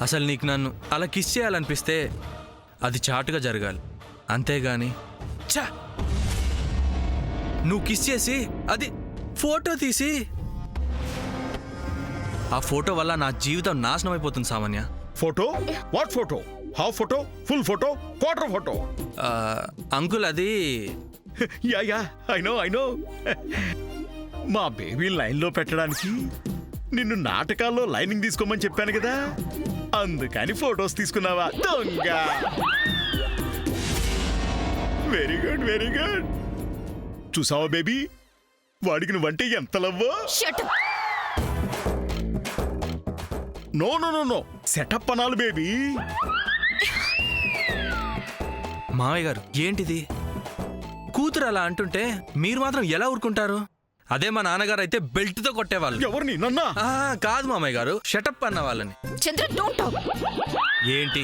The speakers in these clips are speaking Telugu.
అసలు నీకు నన్ను అలా కిస్ చేయాలనిపిస్తే అది చాటుగా జరగాలి, అంతేగాని ఛా నువ్వు కిస్ చేసి అది ఫోటో తీసి ఆ ఫోటో వల్ల నా జీవితం నాశనం అయిపోతుంది సామాన్య. Photo? What photo? Half photo, full photo, quarter photo? Uncle అది యా ఐ నో మా బేబీ లైన్లో పెట్టడానికి నిన్ను నాటకాల్లో లైనింగ్ తీసుకోమని చెప్పాను కదా, అందుకని ఫొటోస్ తీసుకున్నావా దొంగ? Very good very good. చూసావా బేబీ, వాడికి నువ్వంటే ఎంత లవ్వో. No no no no setup అనాలి బేబీ. మావయ్య గారు ఏంటిది, కూతురు అలా అంటుంటే మీరు మాత్రం ఎలా ఊరుకుంటారు? అదే మా నాన్నగారు అయితే బెల్ట్తో కొట్టేవాళ్ళు. ఎవరిని, నన్నా? కాదు మామయ్య గారు, షటప్ అన్న వాళ్ళని. ఏంటి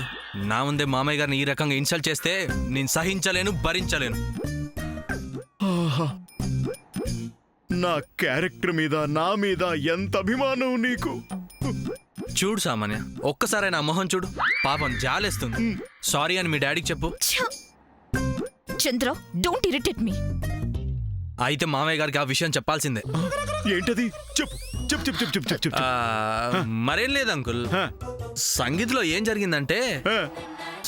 నా ముందే మామయ్య గారిని ఈ రకంగా ఇన్సల్ట్ చేస్తే నేను సహించలేను, భరించలేను. నా క్యారెక్టర్ మీద, నా మీద ఎంత అభిమానం నీకు. చూడు సామాన్య, ఒక్కసారి నా మొహం చూడు, పాపం జాలేస్తుంది. సారీ అని మీ డాడీకి చెప్పు. చంద్ర, డోంట్ ఇరిటేట్ మీ. అయితే మామయ్య గారికి ఆ విషయం చెప్పాల్సిందే. ఏంటది? చెప్పు చెప్పు చెప్పు చెప్పు చెప్పు చెప్పు. మరేం లేదు అంకుల్, సంగీత్లో ఏం జరిగిందంటే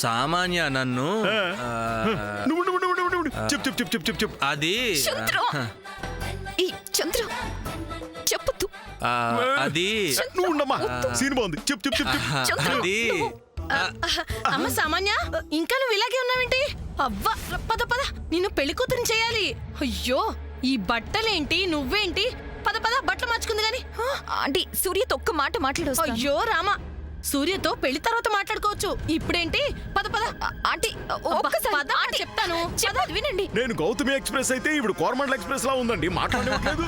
సామాన్య నన్ను చెప్పు చెప్పు చెప్పు చెప్పు చెప్పు. అది చెప్పొద్దు. అది నువ్వు ఉండమ్మా, సీన్ బాగుంది. చెప్పు చెప్పు చెప్పు. అది అమ్మ సామాన్య, ఇంకా నువ్వు ఇలాగే ఉన్నావేంటి? అవ్వ పద పద, నిన్ను పెళ్లి కూతురిని చేయాలి. అయ్యో ఈ బట్టలేంటి, నువ్వేంటి? పద పద, బట్టలు మార్చుకుంది గాని. ఆంటీ, సూర్యతో ఒక్క మాట మాట్లాడు. అయ్యో రామా, సూర్యతో పెళ్లి తర్వాత మాట్లాడుకోవచ్చు, ఇప్పుడేంటి? పద పద. ఆంటీ ఒక్కసారి పద అని చెప్తాను, వినండి. నేను గౌతమి ఎక్స్ప్రెస్ అయితే ఇప్పుడు కోరమండల్ ఎక్స్ప్రెస్ లా ఉందండి, మాట్లాడలేదు.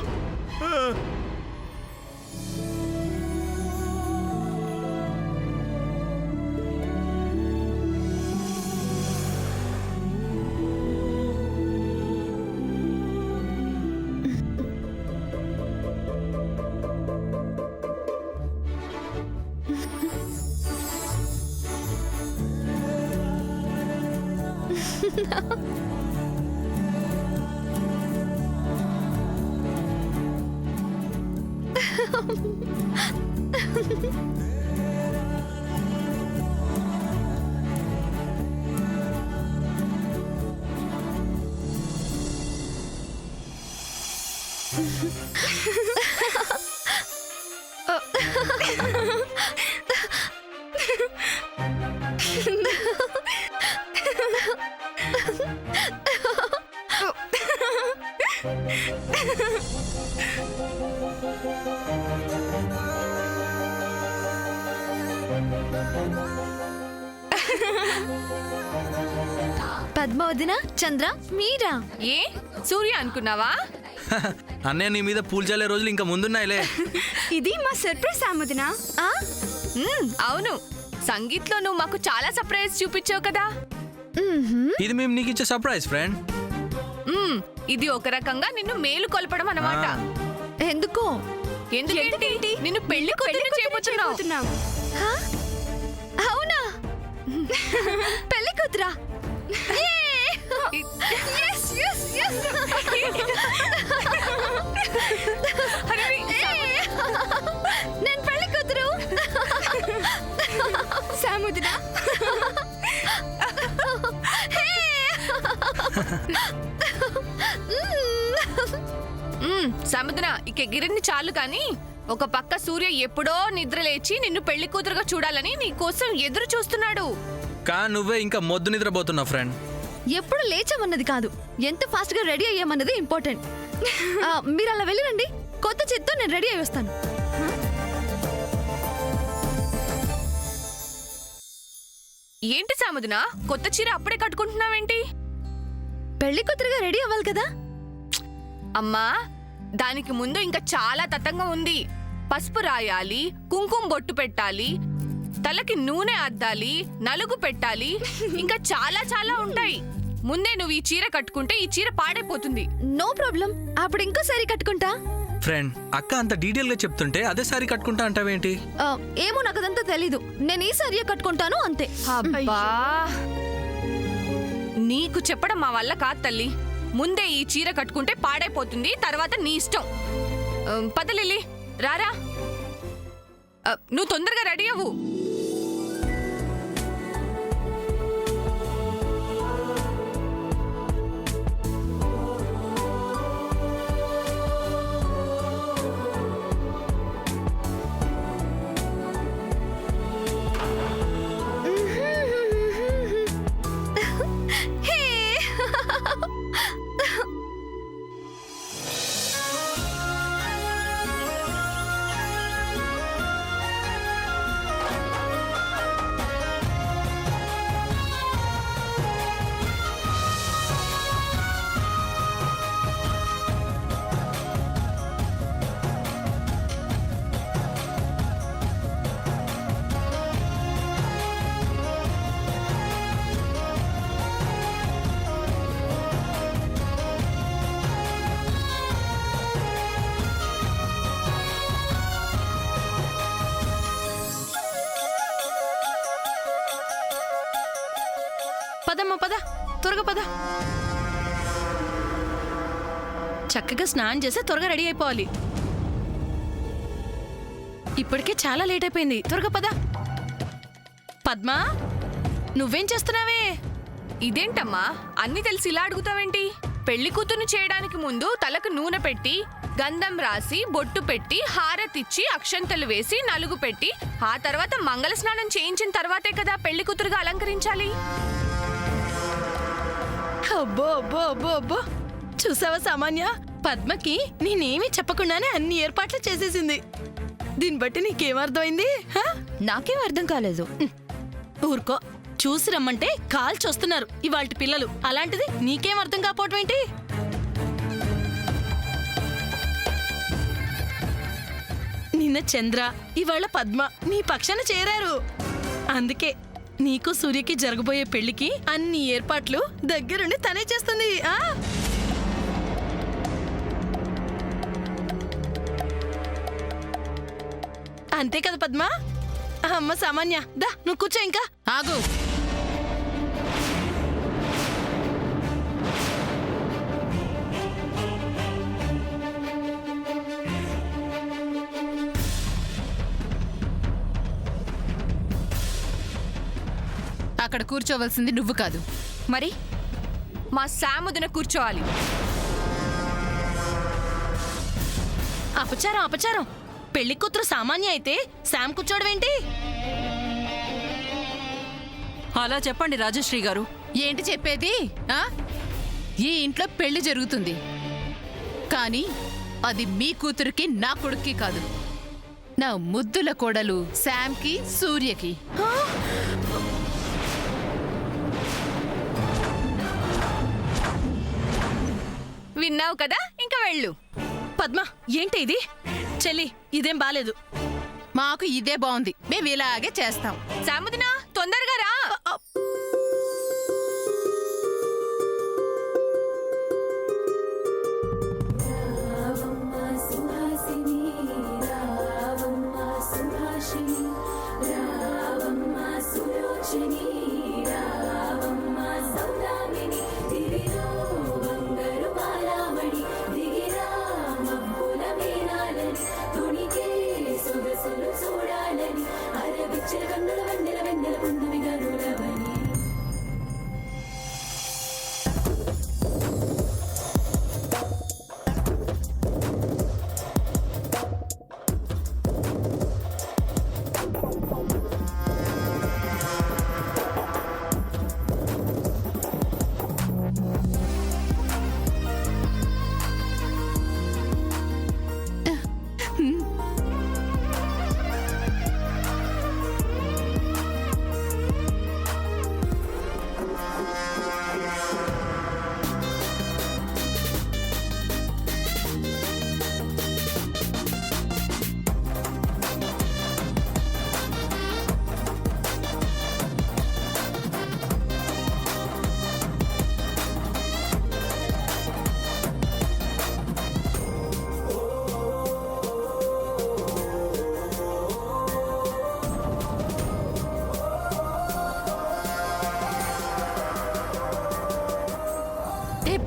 పద్మావతిన, చంద్ర, మీరా? ఏ సూర్య అనుకున్నావా? అన్నయ్య నీ మీద పూలు చల్లే రోజులు ఇంకా ముందున్నాయిలే. ఇది మా సర్ప్రైజ్ ఆమోదిన. అవును, సంగీత్లో నువ్వు మాకు చాలా సర్ప్రైజ్ చూపించావు కదా. ఇది మేము నీకు ఇచ్చే సర్ప్రైజ్ ఫ్రెండ్. ఇది ఒక రకంగా నిన్ను మేలు కొలపడం అన్నమాట. ఎందుకో? ఎందుకేంటి? నిన్ను పెళ్లి కూతురు చేయబోతున్నావు. అవునా? పెళ్లి కూతురా? నేను పెళ్లి కూతురు. సాముద్ర, సముద్ర, ఇక గిరిని చాలు కాని, ఒక పక్క సూర్య ఎప్పుడో నిద్ర లేచి నిన్ను పెళ్లి కూతురుగా చూడాలని నీ కోసం ఎదురు చూస్తున్నాడు. కా నువ్వే ఇంకా మొద్దు నిద్రపోతున్నావు ఫ్రెండ్. ఎప్పుడు లేచామన్నది కాదు, ఎంత ఫాస్ట్ గా రెడీ అయ్యామన్నది ఇంపార్టెంట్. మీరు అలా వెళ్ళిరండి, కొత్త చేత్తో నేను రెడీ అయ్యి వస్తాను. ఏంటి సాముద్ర, కొత్త చీర అప్పుడే కట్టుకుంటున్నావేంటి? పెళ్లి కూతురుగా రెడీ అవ్వాలి కదా. అమ్మా, దానికి ముందు ఇంకా చాలా తతంగం ఉంది. పసుపు రాయాలి, కుంకుమ బొట్టు పెట్టాలి, తలకి నూనె అద్దాలి, నలుగు పెట్టాలి, ఇంకా చాలా చాలా ఉంటాయి. ముందే నువ్వు ఈ చీర కట్టుకుంటే ఈ చీర పాడైపోతుంది. నో ప్రాబ్లం, అప్పుడు ఇంకో సారీ కట్టుకుంటా. ఫ్రెండ్, అక్క అంత డీటెయిల్ గా చెప్తుంటే అదే సారీ కట్టుకుంటా అంటావేంటి? ఏమో నాకు అదంతా తెలీదు. నేను ఈ సారీ కట్టుకుంటాను అంతే. అబ్బా నీకు చెప్పడం మా వల్ల కాదు తల్లి. ముందే ఈ చీర కట్టుకుంటే పాడైపోతుంది, తర్వాత నీ ఇష్టం. పద లిల్లీ, రారా. నువ్వు తొందరగా రెడీ అవ్వు. పదమ్మా పద, త్వరగా పద. చక్కగా స్నానం చేసి త్వరగా రెడీ అయిపోవాలి. ఇప్పటికే చాలా లేట్ అయిపోయింది, త్వరగా పద. పద్మా, నువ్వేం చేస్తున్నావే? ఇదేంటమ్మా అన్ని తెలిసి ఇలా అడుగుతావేంటి? పెళ్లి కూతుర్ని చేయడానికి ముందు తలకు నూనె పెట్టి, గంధం రాసి, బొట్టు పెట్టి, హారతిచ్చి, అక్షంతలు వేసి, నలుగు పెట్టి, ఆ తర్వాత మంగళ స్నానం చేయించిన తర్వాతే కదా పెళ్లి కూతురుగా అలంకరించాలి. అబ్బో అబ్బో అబ్బో అబ్బో, చూసావా సామాన్య, పద్మకి నేనేమీ చెప్పకుండానే అన్ని ఏర్పాట్లు చేసేసింది. దీన్ని బట్టి నీకేమర్థమైంది? నాకేం అర్థం కాలేదు. ఊరుకో, చూసి రమ్మంటే కాల్ చూస్తున్నారు ఇవాల్టి పిల్లలు. అలాంటిది నీకేం అర్థం కాపోవటం ఏంటి? నిన్న చంద్ర, ఇవాళ పద్మ నీ పక్షాన చేరారు. అందుకే నీకు సూర్యకి జరగబోయే పెళ్లికి అన్ని ఏర్పాట్లు దగ్గరుండి తనే చేస్తుంది. అంతే కదా పద్మ? అమ్మ సామాన్య, దా నువ్వు కూర్చో. ఇంకా ఆగు. అక్కడ కూర్చోవలసింది నువ్వు కాదు. మరి మా శాముదిన కూర్చోవాలి. అపచారం అపచారం. పెళ్లి కూతురు సామాన్య అయితే శామ్ కూర్చోవడం ఏంటి? అలా చెప్పండి రాజశ్రీ గారు. ఏంటి చెప్పేది? ఈ ఇంట్లో పెళ్లి జరుగుతుంది, కానీ అది మీ కూతురికి నా కొడుక్కి కాదు. నా ముద్దుల కోడలు శామ్కి, సూర్యకి. విన్నావు కదా, ఇంకా వెళ్ళు. పద్మ, ఏంటి ఇది? చెల్లి, ఇదేం బాలేదు. మాకు ఇదే బాగుంది, మేము ఇలాగే చేస్తాం. శాముదిన, తొందరగా రా.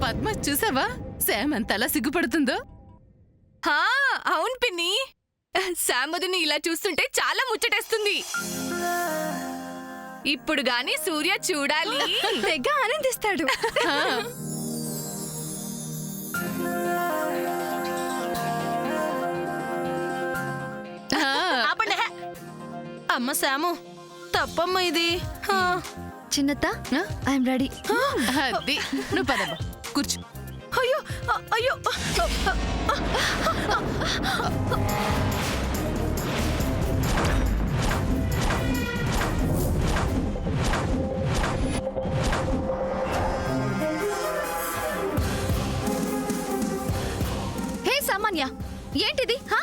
పద్మ చూసావా శామ్ అంతలా సిగ్గుపడుతుందో. హా అవును పిన్ని, శామదుని ఇలా చూస్తుంటే చాలా ముచ్చటేస్తుంది. ఇప్పుడు గాని సూర్య చూడాలి. తెగ ఆనందిస్తాడు. ఆ, ఆ, ఆపండి. అమ్మ శాము, తప్పమ్మ ఇది. ఆ, చిన్నత్త ఐఎమ్ రెడీ. అది నువ్వు పదమ్మా, కూర్చో. అయ్యో అయ్యో. హే సామాన్య, ఏంటిది? హా?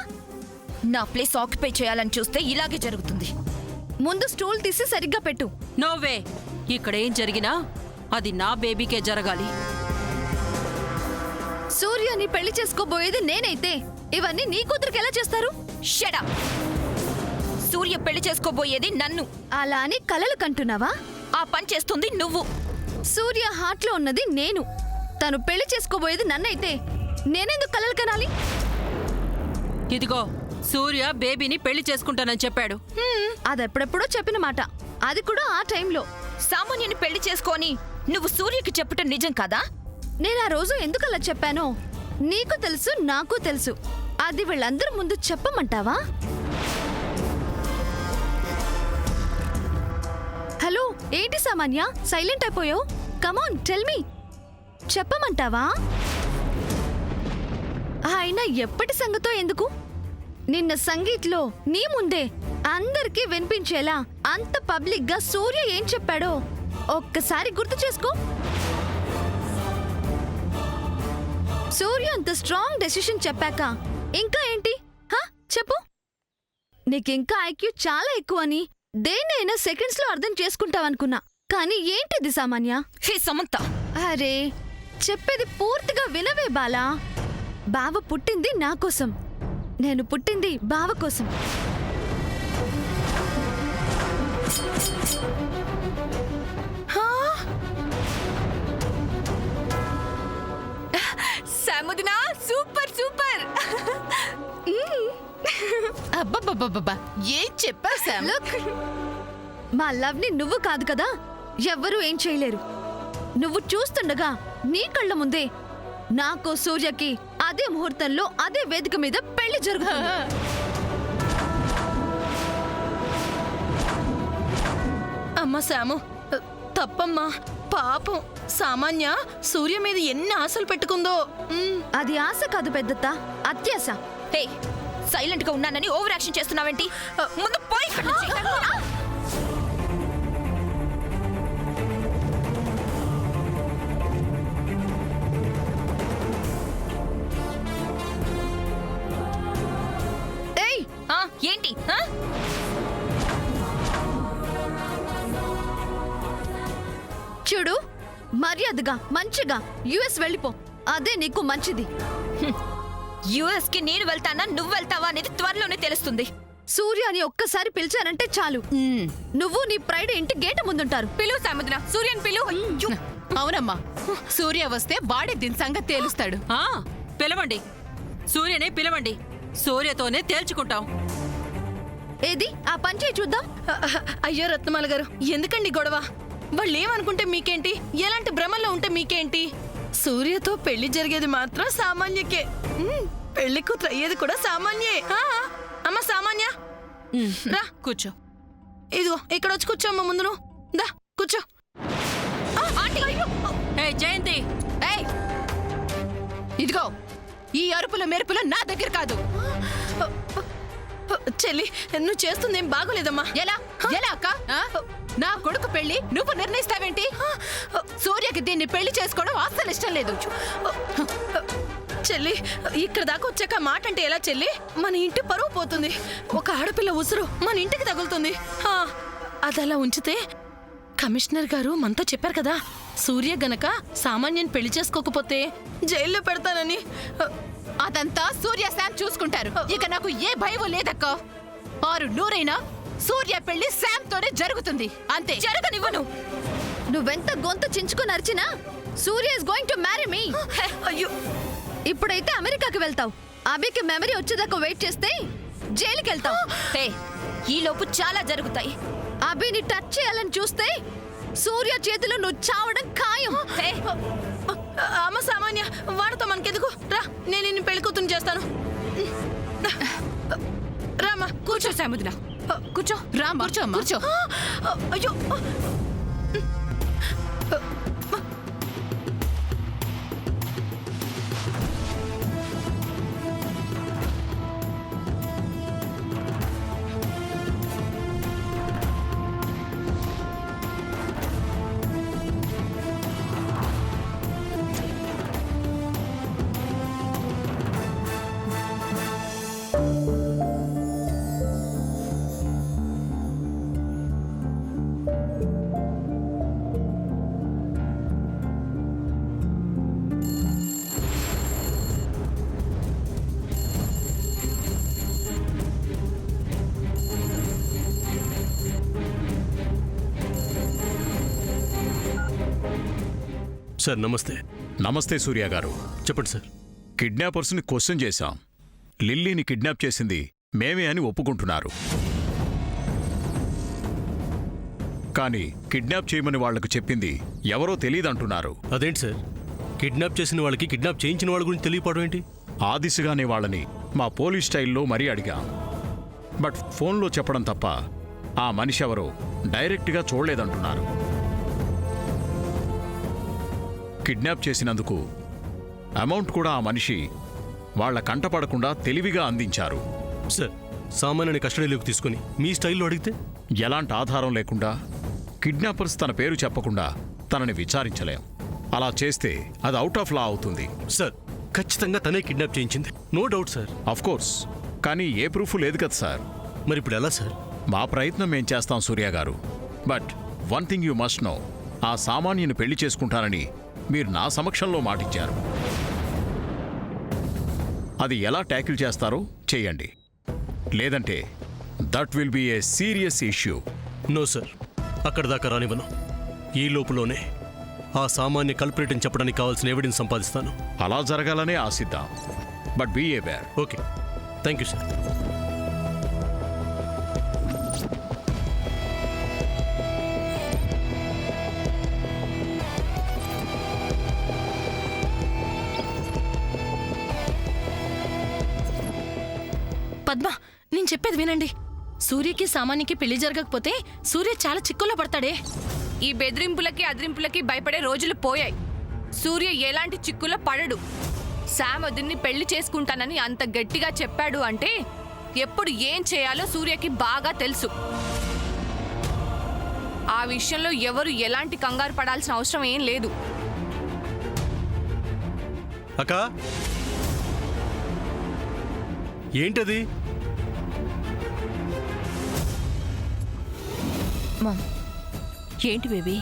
నా ప్లేస్ ఆక్యుపై చేయాలని చూస్తే ఇలాగే జరుగుతుంది. ముందు స్టూల్ తీసి సరిగ్గా పెట్టు. నోవే, ఇక్కడేం జరిగినా అది నా బేబీకే జరగాలి. సూర్యని పెళ్లి చేసుకోబోయేది నేనైతే ఇవన్నీ నీ కూతురికి ఎలా చేస్తారు? Shut up. సూర్య పెళ్లి చేసుకోబోయేది నన్ను. అలా అని కలలు కంటున్నావా? ఆ పని చేస్తుంది నువ్వు. సూర్య హార్ట్ లో ఉన్నది నేను. తను పెళ్లి చేసుకోబోయేది నన్నైతే నేనెందుకు కలలు కనాలి? ఇదిగో, సూర్య బేబీని పెళ్లి చేసుకుంటానని చెప్పాడు. అదెప్పుడెప్పుడో చెప్పిన మాట, అది కూడా ఆ టైంలో. సామాన్యుని పెళ్లి చేసుకొని నువ్వు సూర్యకి చెప్పటం నిజం కదా? నేను ఆ రోజు ఎందుకలా చెప్పానో నీకు తెలుసు, నాకు తెలుసు. అది వీళ్ళందరి ముందు చెప్పమంటావా? హలో, ఏంటి సామాన్య సైలెంట్ అయిపోయావు? Come on tell me. చెప్పమంటావా? అయినా ఎప్పటి సంగతో ఎందుకు? నిన్న సంగీత్లో నీ ముందే అందరికీ వినిపించేలా అంత పబ్లిక్ గా సూర్య ఏం చెప్పాడో ఒక్కసారి గుర్తు చేసుకో. సూర్య అంత స్ట్రాంగ్ డెసిషన్ చెప్పాక ఇంకా ఏంటి? హా, చెప్పు. నీకింకా ఐక్యూ చాలా ఎక్కువని దేన్నైనా సెకండ్స్ లో అర్థం చేసుకుంటావనుకున్నా, కానీ ఏంటిది సామాన్య? హే సమంత, అరే, చెప్పేది పూర్తిగా వినవే బాలా. బావ పుట్టింది నా కోసం, నేను పుట్టింది బావ కోసం. శామదునా సూపర్ సూపర్. అబ్బబ్బబ్బబ్బా, ఏం చెప్పావు శామ్? లుక్, మా లవ్ ని నువ్వు కాదు కదా, ఎవ్వరూ ఏం చేయలేరు. నువ్వు చూస్తుండగా నీ కళ్ళ ముందే నాకు సూర్యకి అదే ముహూర్తంలో అదే వేదిక మీద పెళ్లి జరుగుతుంది. అమ్మ శాము, తప్పమ్మా. పాపం సామాన్య సూర్య మీద ఎన్ని ఆశలు పెట్టుకుందో. అది ఆశ కాదు పెద్దత్త, అత్యాశ. హే సైలెంట్ గా ఉన్నానని ఓవర్ యాక్షన్ చేస్తున్నావేంటి? ముందు పోయి ఇక్కడి నుంచి. ఏయ్, ఏంటి? చూడు, మర్యాదగా మంచిగా యుఎస్ వెళ్ళిపో, అదే నీకు మంచిది. యుఎస్ కి నేను వెళ్తానా నువ్వు వెళ్తావా అనేది త్వరలోనే తెలుస్తుంది. సూర్యని ఒక్కసారి పిలిచారంటే చాలు, నువ్వు నీ ప్రైడ్ ఇంటి గేట ముందుంటారు. పిలు శామదునా, సూర్యని పిలు. అవునమ్మా, సూర్య వస్తే వాడే దీని సంగతి తేలుస్తాడు. ఆ, పిలవండి, సూర్యనే పిలవండి. సూర్యతోనే తేల్చుకుంటాం. ఏది ఆ పంచే చూద్దాం. అయ్యో రత్నమాల గారు, ఎందుకండి గొడవ? వాళ్ళు ఏమనుకుంటే మీకేంటి? ఎలాంటి భ్రమల్లో ఉంటే మీకేంటి? సూర్యతో పెళ్లి జరిగేది మాత్రం సామాన్యకే. పెళ్లి కూతురు అయ్యేది కూడా సామాన్యే. అమ్మ సామాన్య, రా కూర్చో. ఇదిగో ఇక్కడ వచ్చి కూర్చో అమ్మ, ముందు నువ్వు. దా కూర్చో. ఏ జయంతి, ఏయ్, ఇదిగో ఈ అరుపుల మెరుపులు నా దగ్గర కాదు. చెల్లి, నువ్వు చేస్తుంది ఏం బాగోలేదమ్మా. ఎలా ఎలా అక్క? ఆ? నా కొడుకు పెళ్లి నువ్వు నిర్ణయిస్తావేంటి? సూర్యకి దీన్ని పెళ్లి చేసుకోవడం అస్సలు ఇష్టం లేదు. చెల్లి, ఇక్కడ దాకా వచ్చాక మాట అంటే ఎలా చెల్లి? మన ఇంటి పరువు పోతుంది. ఒక ఆడపిల్ల ఉసురు మన ఇంటికి తగులుతుంది. అదలా ఉంచితే కమిషనర్ గారు మనతో చెప్పారు కదా, సూర్య గనక సామాన్యం పెళ్లి చేసుకోకపోతే జైల్లో పెడతానని. అదంతా సూర్య శామ్ చూసుకుంటారు. ఇక నాకు ఏ భయం లేదక్క. 6 100 సూర్య పెళ్లి శామ్ తోనే జరుగుతుంది, అంతే. జరగనివ్వను. నువ్వెంత గొంతు చించుకొని అరిచినా Surya is going to marry me. అయ్యో, ఇప్పుడైతే అమెరికాకి వెళ్తావు. అభికి మెమరీ వచ్చేదాకా వెయిట్ చేస్తే జైలుకి వెళ్తావు. హే, ఈ లోపు చాలా జరుగుతాయి. అభిని టచ్ చేయాలని చూస్తే సూర్య చేతిలో నువ్వు చావడం ఖాయం. హే, అమ్మ సామాన్య, వాడితో మనకెందుకు? రా, నేను నిన్ను పెళ్లి కూతురు చేస్తాను. రామ్మా, కూర్చో సాముద్ర, కూర్చో. రామ్మా, కూర్చో అమ్మా. కూర్చో. అయ్యో, సార్ నమస్తే. నమస్తే సూర్య గారు. చెప్పండి సార్. కిడ్నాపర్స్ని క్వశ్చన్ చేశాం. లిల్లీని కిడ్నాప్ చేసింది మేమే అని ఒప్పుకుంటున్నారు. కానీ కిడ్నాప్ చేయమని వాళ్లకు చెప్పింది ఎవరో తెలీదంటున్నారు. అదేంటి సార్, కిడ్నాప్ చేసిన వాళ్ళకి కిడ్నాప్ చేయించిన వాళ్ళ గురించి తెలియపడం ఏంటి? ఆ దిశగానే వాళ్ళని మా పోలీస్ స్టైల్లో మరీ అడిగాం. బట్ ఫోన్లో చెప్పడం తప్ప ఆ మనిషి ఎవరో డైరెక్ట్గా చూడలేదంటున్నారు. కిడ్నాప్ చేసినందుకు అమౌంట్ కూడా ఆ మనిషి వాళ్ల కంటపడకుండా తెలివిగా అందించారు. సార్, సామాన్యుని కస్టడీలోకి తీసుకుని మీ స్టైల్లో అడిగితే? ఎలాంటి ఆధారం లేకుండా కిడ్నాపర్స్ తన పేరు చెప్పకుండా తనని విచారించలేం. అలా చేస్తే అది అవుట్ ఆఫ్ లా అవుతుంది. సార్, ఖచ్చితంగా తనే కిడ్నాప్ చేయించింది, నో డౌట్ సార్. కోర్స్, కానీ ఏ ప్రూఫ్ లేదు కదా సార్. మరి ఇప్పుడు ఎలా సార్? మా ప్రయత్నం మేం చేస్తాం సూర్య గారు. But one thing you must know, ఆ సామాన్యుని పెళ్లి చేసుకుంటానని మీరు నా సమక్షంలో మాటిచ్చారు. అది ఎలా ట్యాకిల్ చేస్తారో చేయండి, లేదంటే that will be a serious issue. No sir, అక్కడ దాకా రానివ్వను. ఈ లోపులోనే ఆ సామాన్య కల్పరేట్ అని చెప్పడానికి కావాల్సిన ఎవిడెన్స్ సంపాదిస్తాను. అలా జరగాలనే ఆశిద్దాం. But be aware. Okay, thank you sir. Padma, నేను చెప్పేది వినండి. సూర్యకి సామాన్యకి పెళ్లి జరగకపోతే సూర్య చాలా చిక్కుల్లో పడతాడే. ఈ బెదిరింపులకి అదిరింపులకి భయపడే రోజులు పోయాయి. సూర్య ఎలాంటి చిక్కులో పడడు. శామ్ వదిన్ని పెళ్లి చేసుకుంటానని అంత గట్టిగా చెప్పాడు అంటే ఎప్పుడు ఏం చేయాలో సూర్యకి బాగా తెలుసు. ఆ విషయంలో ఎవరు ఎలాంటి కంగారు పడాల్సిన అవసరం ఏం లేదు. అక్క, ఏంటది? ఏంటి బేబీ?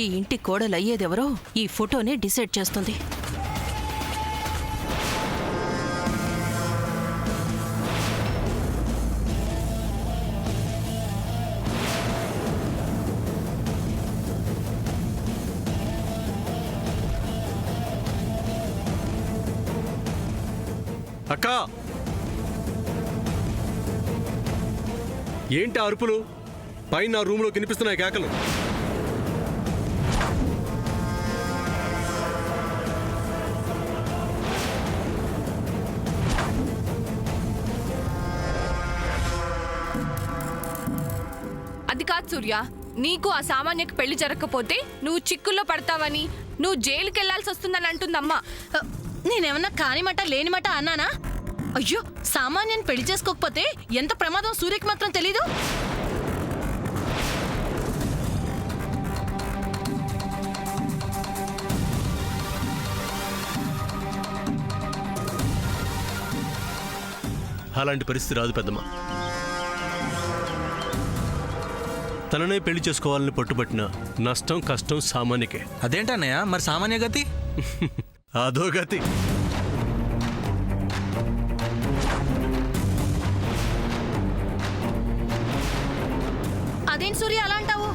ఈ ఇంటి కోడలయ్యేదెవరో ఈ ఫోటోనే డిసైడ్ చేస్తుంది. అక్క, ఏంటి ఆ అరుపులు? పైన నా రూమ్లో కనిపిస్తున్నాయి కేకలు. అది కాదు సూర్య, నీకు ఆ సామాన్యకి పెళ్లి జరగకపోతే నువ్వు చిక్కుల్లో పడతావని, నువ్వు జైలుకి వెళ్లాల్సి వస్తుందని అంటుందమ్మా. నేనేమన్నా కానిమాట లేనిమాట అన్నానా? అయ్యో, సామాన్యాన్ని పెళ్లి చేసుకోకపోతే ఎంత ప్రమాదం సూర్యకి మాత్రం తెలీదు. అలాంటి పరిస్థితి రాదు పెద్దమ్మ. తననే పెళ్లి చేసుకోవాలని పట్టుబట్టిన నష్టం కష్టం సామాన్యకే. అదేంటన్నయ్య మరి సామాన్య గతి? అదో గతి. అదేంటి సూర్య అలా అంటావు?